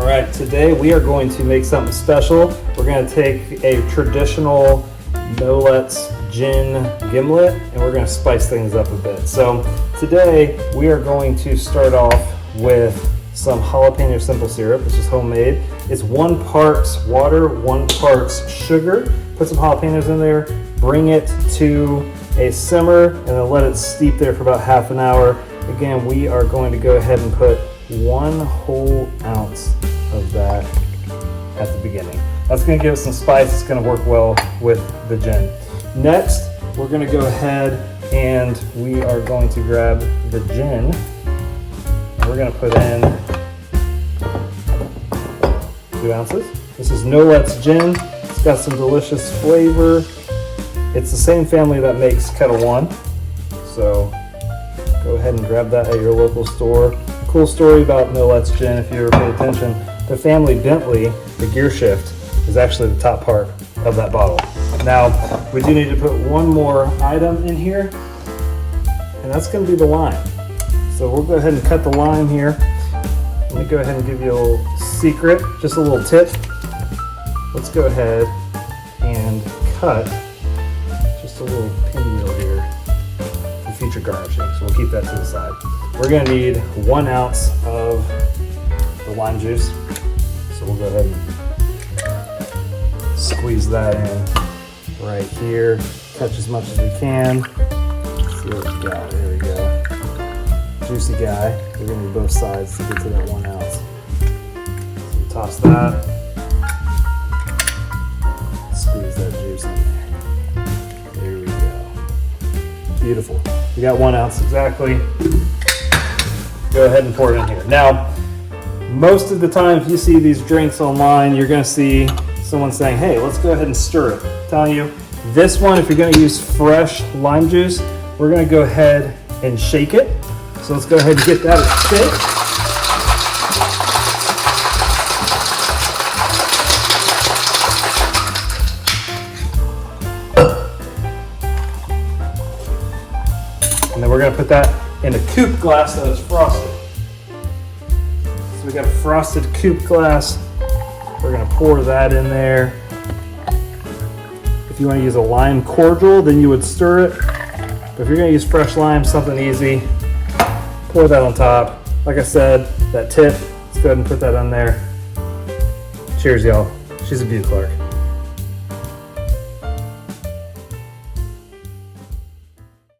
right, today we are going to make something special. We're going to take a traditional Gimlet gin gimlet and we're going to spice things up a bit. So today we are going to start off with some jalapeno simple syrup. This is homemade. It's 1 part water, 1 part sugar. Put some jalapenos in there, bring it to a simmer, and then let it steep there for about half an hour. Again, we are going to go ahead and put 1 whole ounce of that at the beginning. That's going to give us some spice. It's going to work well with the gin. Next, we're going to go ahead and we are going to grab the gin. We're going to put in 2 ounces. This is No Let's Gin. It's got some delicious flavor. It's the same family that makes Kettle One. So go ahead and grab that at your local store. Cool story about No Let's Gin, if you ever pay attention. The family Bentley, the gear shift, is actually the top part of that bottle. Now, we do need to put 1 more item in here, and that's going to be the lime. So we'll go ahead and cut the lime here. Let me go ahead and give you a little secret, just a little tip. Let's go ahead and cut just a little pinwheel here for future garnishing. So we'll keep that to the side. We're going to need 1 ounce of the lime juice. So we'll go ahead and squeeze that in right here. Touch as much as we can. Let's see what we got. There we go. Juicy guy. We're going to need both sides to get to that 1 ounce. So toss that. Squeeze that juice in there. There we go. Beautiful. We got 1 ounce exactly. Go ahead and pour it in here. Now, most of the time, if you see these drinks online, you're going to see someone saying, hey, let's go ahead and stir it. I'm telling you, this one, if you're going to use fresh lime juice, we're going to go ahead and shake it. So let's go ahead and get that a shake. And then we're going to put that in a coupe glass that is frosted. So we got a frosted coupe glass. We're going to pour that in there. If you want to use a lime cordial, then you would stir it. But if you're going to use fresh lime, something easy, pour that on top. Like I said, that tip, let's go ahead and put that on there. Cheers, y'all. She's a beauty, Clark.